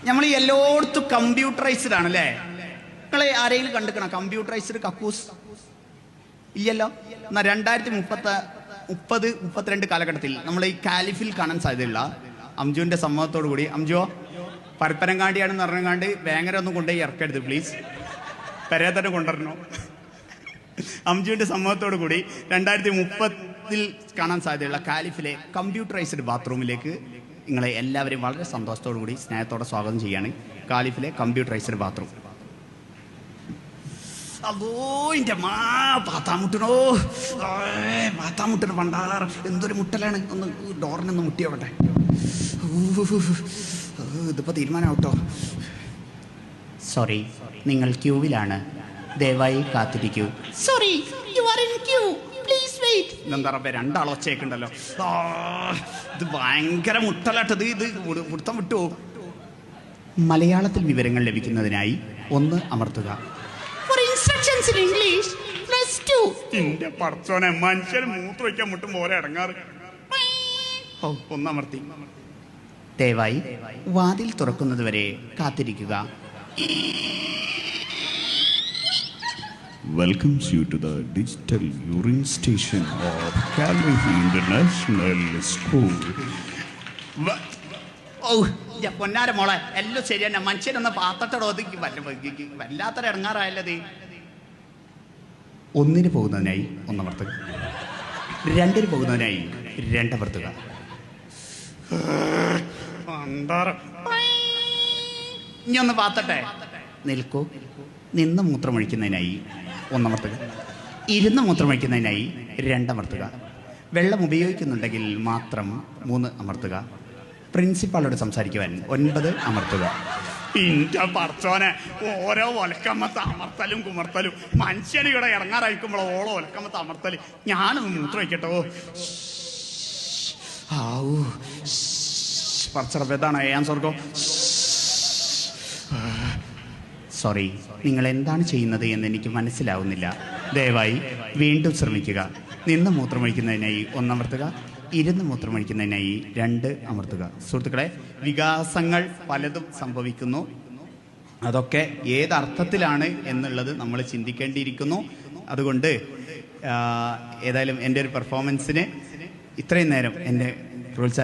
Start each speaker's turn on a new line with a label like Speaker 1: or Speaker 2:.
Speaker 1: നമ്മൾ എല്ലായിടത്തും കമ്പ്യൂട്ടറൈസ്ഡ് ആണല്ലേ? നിങ്ങളെ ആരെങ്കിലും കണ്ടിക്കണം കമ്പ്യൂട്ടറൈസ്ഡ് കക്കൂസ്? ഇല്ലല്ലോ. എന്നാൽ 2032 കാലഘട്ടത്തിൽ നമ്മൾ ഈ കാലിഫിൽ കാണാൻ സാധ്യതയുള്ള അംജുവിന്റെ സമ്മതത്തോടു കൂടി, അംജുവോ പരപ്പനങ്ങാടിയാണെന്ന് പറഞ്ഞാണ്ട് വേങ്ങര ഒന്നും കൊണ്ടുപോയി ഇറക്കരുത് പ്ലീസ്, പെരേ തന്നെ കൊണ്ടുവരണോ. അംജുവിന്റെ സമ്മതത്തോടു കൂടി 2030 കാണാൻ സാധ്യതയുള്ള കാലിഫിലെ കമ്പ്യൂട്ടറൈസ്ഡ് ബാത്റൂമിലേക്ക് നിങ്ങളെ എല്ലാവരെയും വളരെ സന്തോഷത്തോടു കൂടി സ്നേഹത്തോടെ സ്വാഗതം ചെയ്യാണ്. കാലിഫിലെ കമ്പ്യൂട്ടറൈസ്ഡ് ബാത്റൂം. അതോ എൻ്റെ പാത്താമുട്ടനോ, പാത്താമുട്ടന് പണ്ടാർ എന്തൊരു മുട്ടലാണ്. ഒന്ന് ഡോറിനൊന്ന് മുട്ടിയോട്ടെ. ഇതിപ്പോ തീരുമാനമാവട്ടോ. സോറി, നിങ്ങൾ ക്യൂവിലാണ്, ദയവായി കാത്തിരിക്കൂ. Sorry, you are in queue, please wait. എന്താ പറയുക, രണ്ടാൾ ഒച്ചയൊക്കെയുണ്ടല്ലോ. ഇത് ഭയങ്കര മുട്ടലാട്ടത്. ഇത് വൃത്തം വിട്ടു. മലയാളത്തിൽ വിവരങ്ങൾ ലഭിക്കുന്നതിനായി 1 അമർത്തുക. Instructions in English +2. എന്റെ പടച്ചോനെ, മനുഷ്യൻ മൂത്രം വയ്ക്കാൻ മുട്ടും പോലെ ഇറങ്ങാറ്. 1 അമർത്തി. ദയവായി വാതിൽ തുറക്കുന്നതുവരെ കാത്തിരിക്കുക.
Speaker 2: Welcomes you to the digital urine station of Calvary International School.
Speaker 1: പൊന്നാര മോളെ, എല്ലാം ശരി തന്നെ. മനുഷ്യനൊന്ന് പാത്തട്ടടോ, വല്ലാത്തൊരു ഇറങ്ങാറായല്ലത്. 1 പോകുന്നതിനായി 1 അമർത്തുക. 2 പോകുന്നതിനായി 2 അമർത്തുക. ഇനി ഒന്ന് പാത്തട്ടെ. നിൽക്കൂ. നിന്ന് മൂത്രമൊഴിക്കുന്നതിനായി 1 അമർത്തുക. ഇരുന്ന് മൂത്രമൊഴിക്കുന്നതിനായി 2 അമർത്തുക. വെള്ളം ഉപയോഗിക്കുന്നുണ്ടെങ്കിൽ മാത്രം 3 അമർത്തുക. പ്രിൻസിപ്പാളോട് സംസാരിക്കുവാൻ 9 അമർത്തുക. ഇന്റെ പറച്ചോനെ, ഓരോ ഒലക്കമ്മത്ത് അമർത്തലും കുമർത്തലും. മനുഷ്യന് ഇവിടെ ഇറങ്ങാറായിരിക്കുമ്പോൾ ഓരോ ഒലക്കമ്മത്ത് അമർത്തല്. ഞാനൊന്ന് മൂത്രം വയ്ക്കട്ടോ. ആവൂ, പറച്ചറപ്പേതാണ് ഞാൻ സ്വർഗം. സോറി, നിങ്ങൾ എന്താണ് ചെയ്യുന്നത് എന്ന് എനിക്ക് മനസ്സിലാവുന്നില്ല. ദയവായി വീണ്ടും ശ്രമിക്കുക. നിന്ന് മൂത്രമൊഴിക്കുന്നതിനായി 1 അമർത്തുക. ഇരുന്ന് മൂത്രമൊഴിക്കുന്നതിനായി 2 അമർത്തുക. സുഹൃത്തുക്കളെ, വികാസങ്ങൾ പലതും സംഭവിക്കുന്നു. അതൊക്കെ ഏതർത്ഥത്തിലാണ് എന്നുള്ളത് നമ്മൾ ചിന്തിക്കേണ്ടിയിരിക്കുന്നു. അതുകൊണ്ട് ഏതായാലും എൻ്റെ ഒരു പെർഫോമൻസിന് ഇത്രയും നേരം എന്നെ പ്രോത്സാഹിപ്പിച്ചു